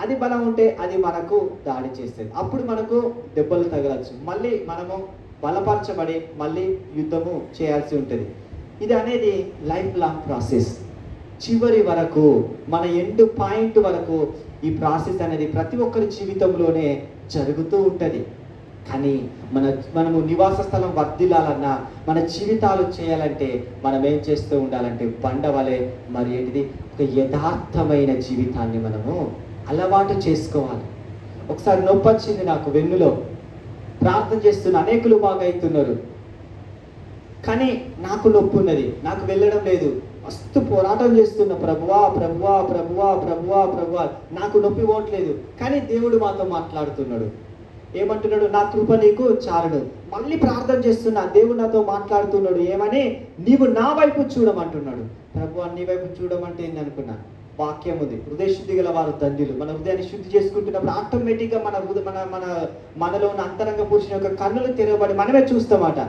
అది బలం ఉంటే అది మనకు దాడి చేస్తుంది. అప్పుడు మనకు దెబ్బలు తగలచ్చు. మళ్ళీ మనము బలపరచబడి మళ్ళీ యుద్ధము చేయాల్సి ఉంటుంది. ఇది అనేది లైఫ్ లాంగ్ ప్రాసెస్. చివరి వరకు, మన ఎండ్ పాయింట్ వరకు ఈ ప్రాసెస్ అనేది ప్రతి ఒక్కరి జీవితంలోనే జరుగుతూ ఉంటుంది. కానీ మనము నివాస స్థలం వర్ధిల్లాలన్నా, మన జీవితాలు చేయాలంటే మనం ఏం చేస్తూ ఉండాలంటే బండవలే మరి ఏంటిది ఒక యథార్థమైన జీవితాన్ని మనము అలవాటు చేసుకోవాలి. ఒకసారి నొప్పి వచ్చింది నాకు వెన్నులో, ప్రార్థన చేస్తున్న అనేకులు బాగా అవుతున్నారు, కానీ నాకు నొప్పి ఉన్నది, నాకు వెళ్ళడం లేదు. మస్తు పోరాటం చేస్తున్నా, ప్రభువా నాకు నొప్పి పోవట్లేదు. కానీ దేవుడు మాతో మాట్లాడుతున్నాడు. ఏమంటున్నాడు? నా కృప నీకు చాలును. మళ్ళీ ప్రార్థన చేస్తున్నా, దేవుడు నాతో మాట్లాడుతున్నాడు. ఏమని? నీవు నా వైపు చూడమంటున్నాడు. ప్రభువా నీ వైపు చూడమంటే ఏంది అనుకున్నా. వాక్యం ఉంది, హృదయ శుద్ధి గల వారు ధన్యులు. మన హృదయాన్ని శుద్ధి చేసుకుంటున్నప్పుడు ఆటోమేటిక్గా మనలో ఉన్న అంతరంగ పురుషుని యొక్క కన్నులు తెరవబడి మనమే చూస్తామాట.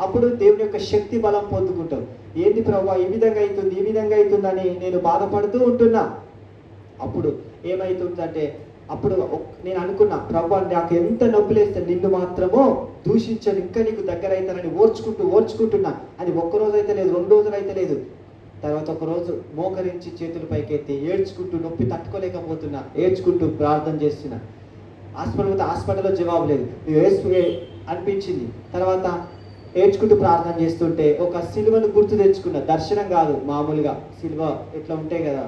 అప్పుడు దేవుని యొక్క శక్తి బలం పొందుకుంటాం. ఏంది ప్రభువా ఈ విధంగా అవుతుంది, ఈ విధంగా అవుతుందని నేను బాధపడుతూ ఉంటున్నా. అప్పుడు ఏమవుతుందంటే, అప్పుడు నేను అనుకున్నా, ప్రభువా నాకు ఎంత నొప్పిలేస్తే నిన్ను మాత్రమో దూషించను, ఇంకా నీకు దగ్గర అవుతానని ఓర్చుకుంటున్నా. అది ఒక్కరోజు అయితే లేదు, 2 రోజులు అయితే లేదు. తర్వాత ఒక రోజు మోకరించి చేతులు పైకెత్తి ఏడ్చుకుంటూ, నొప్పి తట్టుకోలేకపోతున్నా, ఏడ్చుకుంటూ ప్రార్థన చేస్తున్నా. హాస్పిటల్లో జవాబు లేదు, అనిపించింది. తర్వాత ఏడ్చుకుంటూ ప్రార్థన చేస్తుంటే ఒక సిలువను గుర్తు తెచ్చుకున్నా. దర్శనం కాదు, మామూలుగా సిలువ ఇట్లా ఉంటాయి కదా,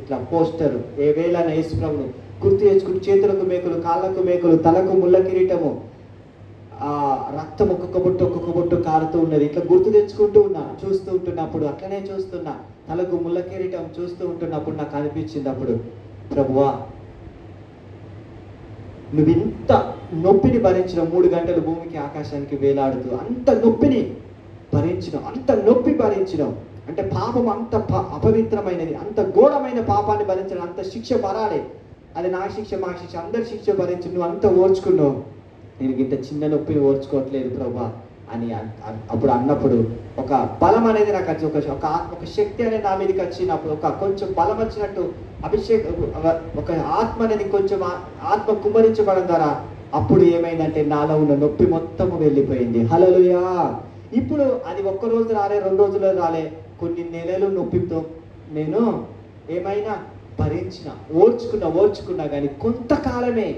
ఇట్లా పోస్టరు, ఏ వేళైనా యేసు ప్రభును గుర్తు తెచ్చుకుంటూ, చేతులకు మేకులు, కాళ్ళకు మేకులు, తలకు ముళ్ళ కిరీటము, ఆ రక్తం ఒక్కొక్క బొట్టు కారుతూ ఉన్నది. ఇట్లా గుర్తు తెచ్చుకుంటూ ఉన్నా. చూస్తూ ఉంటున్నప్పుడు అట్లనే చూస్తున్నా, తలకు ముళ్ళ కిరీటం చూస్తూ ఉంటున్నప్పుడు నాకు అనిపించింది, అప్పుడు ప్రభువా నువ్వు ఇంత నొప్పిని భరించిన, 3 గంటలు భూమికి ఆకాశానికి వేలాడుతూ అంత నొప్పిని భరించినావు అంటే పాపం అంత అపవిత్రమైనది, అంత ఘోరమైన పాపాన్ని భరించడం, అంత శిక్ష పరాలి. అది నా శిక్ష, మా శిక్ష, అందరి శిక్ష భరించి నువ్వు అంత ఓర్చుకున్నావు, నేను ఇంత చిన్న నొప్పిని ఓర్చుకోవట్లేదు ప్రభా అని అప్పుడు అన్నప్పుడు ఒక బలం అనేది నాకు వచ్చి, ఒక శక్తి అనేది నా మీదకి వచ్చినప్పుడు, కొంచెం బలం వచ్చినట్టు, ఒక ఆత్మ అనేది కొంచెం ఆత్మ కుమ్మరించబడడం ద్వారా అప్పుడు ఏమైందంటే నాలో ఉన్న నొప్పి మొత్తము వెళ్ళిపోయింది. హల్లెలూయా. ఇప్పుడు అది 1 రోజు రాలే, 2 రోజులు రాలే, కొన్ని నెలలు నొప్పితో నేను ఏమైనా భరించిన, ఓర్చుకున్నా కానీ కొంతకాలమే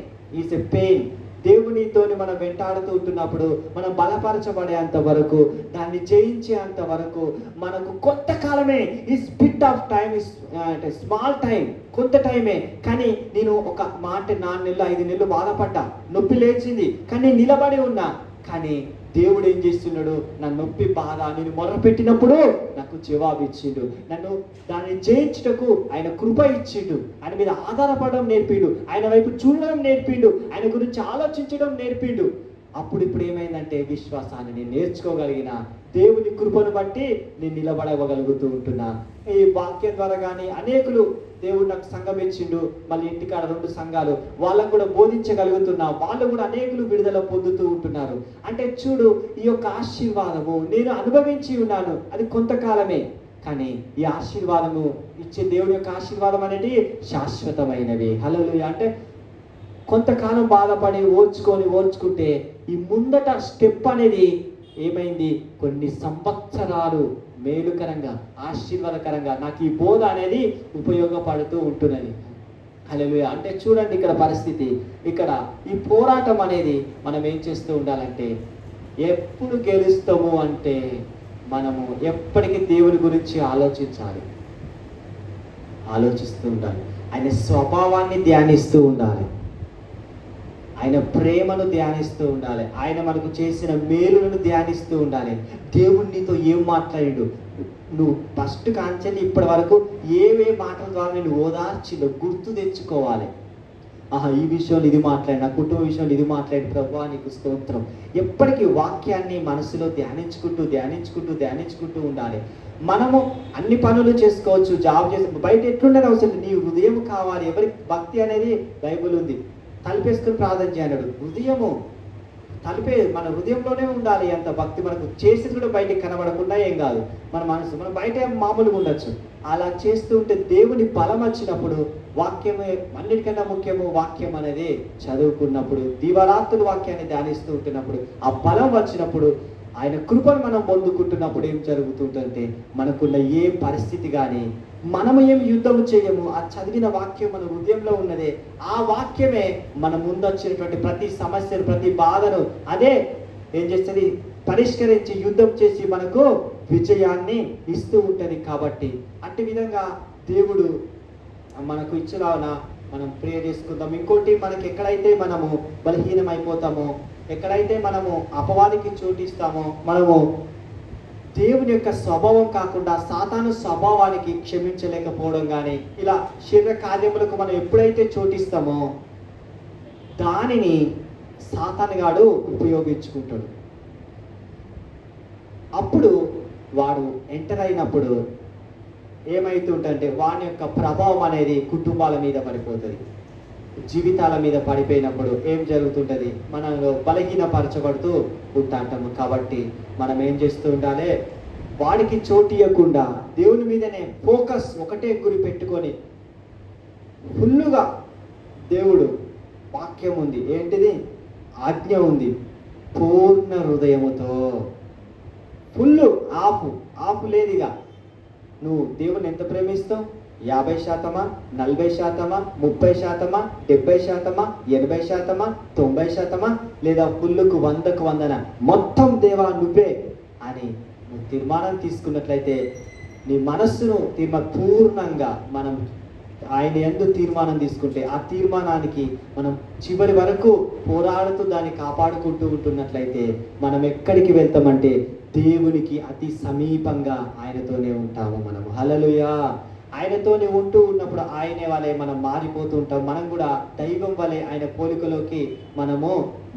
ఈజ్ ఎ పెయిన్. దేవునితోని మనం వెంటాడుతూ ఉంటున్నప్పుడు, మనం బలపరచబడేంత వరకు, దాన్ని జయించేంత వరకు మనకు కొంతకాలమే. ఈ బిట్ ఆఫ్ టైం ఇస్ అంటే స్మాల్ టైం, కొంత టైమే. కానీ నేను ఒక మాట 4 నెలలు 5 నెలలు బాధపడ్డా, నొప్పి లేచింది, కానీ నిలబడి ఉన్నా. కానీ దేవుడు ఏం చేస్తున్నాడు, నా నొప్పి బాధ నేను మొర్రపెట్టినప్పుడు నాకు జవాబు ఇచ్చిండు. నన్ను దాన్ని జయించుటకు ఆయన కృప ఇచ్చిండు. ఆయన మీద ఆధారపడడం నేర్పిండు, ఆయన వైపు చూడడం నేర్పిండు, ఆయన గురించి ఆలోచించడం నేర్పిండు. ఇప్పుడు ఏమైందంటే విశ్వాసాన్ని నేను నేర్చుకోగలిగిన, దేవుని కృపను బట్టి నేను నిలబడగలుగుతూ ఉంటున్నా. ఈ వాక్యం ద్వారా కానీ అనేకులు, దేవుడు నాకు సంఘం ఇచ్చిండు, మళ్ళీ ఇంటికాడ 2 సంఘాలు, వాళ్ళకు కూడా బోధించగలుగుతున్నా. వాళ్ళు కూడా అనేకులు విడుదల పొందుతూ ఉంటున్నారు. అంటే చూడు, ఈ యొక్క ఆశీర్వాదము నేను అనుభవించి ఉన్నాను, అది కొంతకాలమే. కానీ ఈ ఆశీర్వాదము ఇచ్చే దేవుని యొక్క ఆశీర్వాదం అనేది శాశ్వతమైనవి. హల్లెలూయా. అంటే కొంతకాలం బాధపడి ఓర్చుకుంటే ఈ ముందట స్టెప్ అనేది ఏమైంది, కొన్ని సంవత్సరాలు మేలుకరంగా, ఆశీర్వాదకరంగా నాకు ఈ బోధ అనేది ఉపయోగపడుతూ ఉంటున్నది. హల్లెలూయా. అంటే చూడండి ఇక్కడ పరిస్థితి, ఇక్కడ ఈ పోరాటం అనేది మనం ఏం చేస్తూ ఉండాలంటే, ఎప్పుడు గెలుస్తాము అంటే మనము ఎప్పటికీ దేవుని గురించి ఆలోచిస్తూ ఉండాలి. ఆయన స్వభావాన్ని ధ్యానిస్తూ ఉండాలి, ఆయన ప్రేమను ధ్యానిస్తూ ఉండాలి, ఆయన మనకు చేసిన మేలులను ధ్యానిస్తూ ఉండాలి. దేవుడు నీతో ఏం మాట్లాడాడు, నువ్వు ఫస్ట్ కాంచెల్లి ఇప్పటి వరకు ఏవే మాటల ద్వారా నేను ఓదార్చిందో గుర్తు తెచ్చుకోవాలి. ఈ విషయంలో ఇది మాట్లాడి, నా కుటుంబ విషయంలో ఇది మాట్లాడి, ప్రభువా నీకు స్తోత్రం. ఎప్పటికీ వాక్యాన్ని మనసులో ధ్యానించుకుంటూ ఉండాలి. మనము అన్ని పనులు చేసుకోవచ్చు, జాబ్ చేసి బయట ఎట్లుండదు అవసరం, నీ హృదయం కావాలి. ఎవరికి భక్తి అనేది బైబిల్ ఉంది, తలుపేసుకుని ప్రార్థన చేయన్నాడు. మన హృదయంలోనే ఉండాలి అంత భక్తి. మనకు చేసేది కూడా బయటకు కనబడకుండా ఏం కాదు, మన మనసు, మనం బయట మామూలుగా ఉండొచ్చు. అలా చేస్తూ ఉంటే దేవుని బలం వచ్చినప్పుడు, వాక్యమే అన్నిటికన్నా ముఖ్యము. వాక్యం అనేది చదువుకున్నప్పుడు, దివారాత్రులు వాక్యాన్ని ధ్యానిస్తూ ఉంటున్నప్పుడు, ఆ బలం వచ్చినప్పుడు, ఆయన కృపను మనం పొందుకుంటున్నప్పుడు ఏం జరుగుతుందంటే, మనకున్న ఏ పరిస్థితి కానీ మనము ఏం యుద్ధము చేయము. ఆ చదివిన వాక్యం మన హృదయంలో ఉన్నదే, ఆ వాక్యమే మన ముందు వచ్చినటువంటి ప్రతి సమస్యను, ప్రతి బాధను అదే ఏం చేస్తుంది, పరిష్కరించి యుద్ధం చేసి మనకు విజయాన్ని ఇస్తూ ఉంటుంది. కాబట్టి అట్టి విధంగా దేవుడు మనకు ఇచ్చేలాగా మనం ప్రేయర్ చేసుకుందాం. ఇంకోటి, మనకి ఎక్కడైతే మనము బలహీనమైపోతామో, ఎక్కడైతే మనము అపవాదికి చోటిస్తామో, మనము దేవుని యొక్క స్వభావం కాకుండా సాతాను స్వభావానికి క్షమించలేకపోవడం కానీ, ఇలా శరీర కార్యములకు మనం ఎప్పుడైతే చోటిస్తామో దానిని సాతానుగాడు ఉపయోగించుకుంటాడు. అప్పుడు వాడు ఎంటర్ అయినప్పుడు ఏమైతుందంటే వాని యొక్క ప్రభావం అనేది కుటుంబాల మీద పడిపోతుంది, జీవితాల మీద పడిపోయినప్పుడు ఏం జరుగుతుంటుంది, మనలో బలహీనపరచబడుతూ ఉంటాము. కాబట్టి మనం ఏం చేస్తూ ఉండాలి, వాడికి చోటు ఇవ్వకుండా దేవుని మీదనే ఫోకస్, ఒకటే గురి పెట్టుకొని ఫుల్లుగా దేవుడు వాక్యం ఉంది, ఏంటిది ఆజ్ఞ ఉంది, పూర్ణ హృదయముతో ఫుల్లు ఆపు లేదుగా. నువ్వు దేవుని ఎంత ప్రేమిస్తావు? 50%, 40%, 30%, 70%, 80%, 90%, లేదా ఫుల్లుకు 100కు 100 మొత్తం దేవా నువ్వే అని నువ్వు తీర్మానం తీసుకున్నట్లయితే, నీ మనస్సును పూర్ణంగా మనం ఆయన యందు తీర్మానం తీసుకుంటే, ఆ తీర్మానానికి మనం చివరి వరకు పోరాడుతూ దాన్ని కాపాడుకుంటూ ఉంటున్నట్లయితే మనం ఎక్కడికి వెళ్తామంటే దేవునికి అతి సమీపంగా ఆయనతోనే ఉంటాము మనము. హల్లెలూయా. ఆయనతోనే ఉంటూ ఉన్నప్పుడు ఆయనే వలె మనం మారిపోతూ ఉంటాం. మనం కూడా దైవం వలె ఆయన పోలికలోకి మనము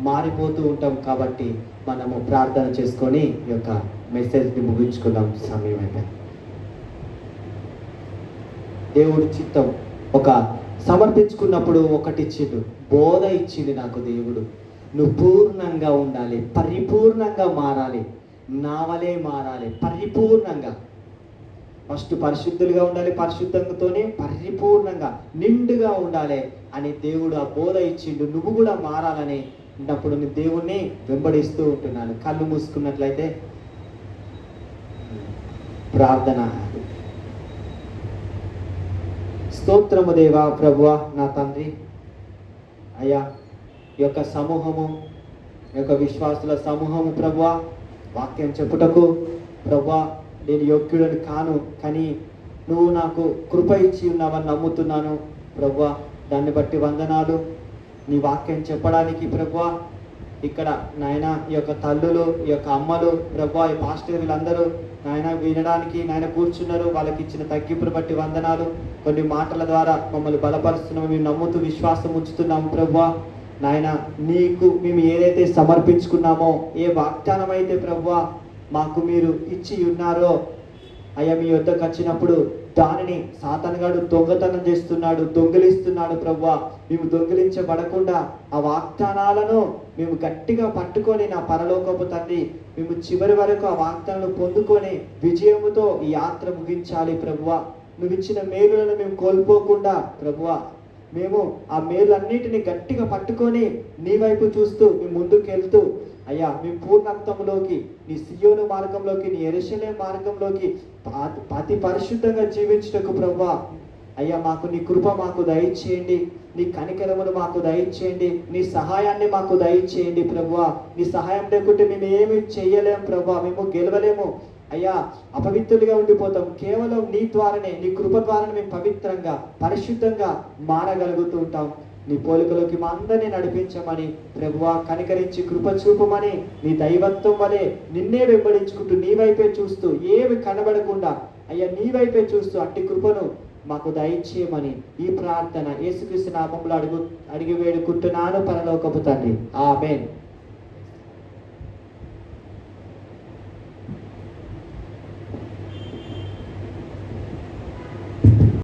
మారిపోతూ ఉంటాం. కాబట్టి మనము ప్రార్థన చేసుకొని ఈ యొక్క మెసేజ్ని ముగించుకుందాం. సమయం అయిపోయింది. దేవుడి చిత్తం సమర్పించుకున్నప్పుడు ఒకటి ఇచ్చిండు, బోధ ఇచ్చింది నాకు దేవుడు. నువ్వు పూర్ణంగా ఉండాలి, పరిపూర్ణంగా మారాలి, నా వలే మారాలి, పరిపూర్ణంగా. ఫస్ట్ పరిశుద్ధులుగా ఉండాలి, పరిశుద్ధంతోనే పరిపూర్ణంగా నిండుగా ఉండాలి అని దేవుడు ఆ బోధ ఇచ్చిండు. నువ్వు కూడా మారాలని ఉన్నప్పుడు నేను దేవుణ్ణి వెంబడిస్తూ ఉంటున్నాను. కళ్ళు మూసుకున్నట్లయితే ప్రార్థన. స్తోత్రము దేవా, ప్రభువా, నా తండ్రి, అయ్యా ఈ యొక్క సమూహము, ఈ యొక్క విశ్వాసుల సమూహము ప్రభువా, వాక్యం చెప్పుటకు ప్రభువా నేను యోగ్యుడని కాను, కానీ నువ్వు నాకు కృప ఇచ్చి ఉన్నావని నమ్ముతున్నాను ప్రభువా. దాన్ని బట్టి వందనాలు. నీ వాక్యం చెప్పడానికి ప్రభువా, ఇక్కడ నాయన ఈ యొక్క తల్లులు, ఈ యొక్క అమ్మలు ప్రభువా, ఈ పాస్టర్ వీళ్ళందరూ నాయన వినడానికి నాయన కూర్చున్నారు. వాళ్ళకి ఇచ్చిన తగ్గింపును బట్టి వందనాలు. కొన్ని మాటల ద్వారా మమ్మల్ని బలపరుస్తున్నాము, మేము నమ్ముతూ విశ్వాసం ఉంచుతున్నాము ప్రభువా. నాయన నీకు మేము ఏదైతే సమర్పించుకున్నామో, ఏ వాగ్దానం అయితే ప్రభువా మాకు మీరు ఇచ్చి ఉన్నారో అయ్యా, మీ వద్దకు వచ్చినప్పుడు దానిని సాతానుగాడు దొంగతనం చేస్తున్నాడు, దొంగిలిస్తున్నాడు ప్రభువా. మేము దొంగిలించబడకుండా ఆ వాగ్దానాలను మేము గట్టిగా పట్టుకొని నా పరలోకపు తండ్రి, మేము చివరి వరకు ఆ వాగ్దానాలను పొందుకొని విజయముతో ఈ యాత్ర ముగించాలి ప్రభువా. నువ్వు ఇచ్చిన మేలులను మేము కోల్పోకుండా ప్రభువా, మేము ఆ మేలులన్నిటిని గట్టిగా పట్టుకొని నీ వైపు చూస్తూ మేము ముందుకు వెళ్తూ అయ్యా, మేము పూర్ణత్వంలోకి, నీ సియోను మార్గంలోకి, నీ యెరూషలేము మార్గంలోకి అతి పరిశుద్ధంగా జీవించుటకు ప్రభువా అయ్యా మాకు నీ కృప మాకు దయచేయండి, నీ కనికరమును మాకు దయచేయండి, నీ సహాయాన్ని మాకు దయచేయండి ప్రభువా. నీ సహాయం లేకుంటే మేము ఏమి చేయలేము ప్రభువా, మేము గెలవలేము అయ్యా, అపవిత్రులుగా ఉండిపోతాం. కేవలం నీ ద్వారానే, నీ కృప ద్వారానే మేము పవిత్రంగా పరిశుద్ధంగా మారగలుగుతూ ఉంటాం. నీ పోలికలోకి మా అందరినీ నడిపించమని ప్రభువా, కనికరించి కృప చూపమని, నీ దైవత్వం వలె నిన్నే వెంబడించుకుంటూ నీ వైపే చూస్తూ, ఏమి కనబడకుండా అయ్యా నీ వైపే చూస్తూ అట్టి కృపను మాకు దయచేయమని ఈ ప్రార్థన యేసుక్రీస్తు నామములో అడిగి వేడుకుంటున్నాను పరలోకపు తండ్రి. ఆమేన్.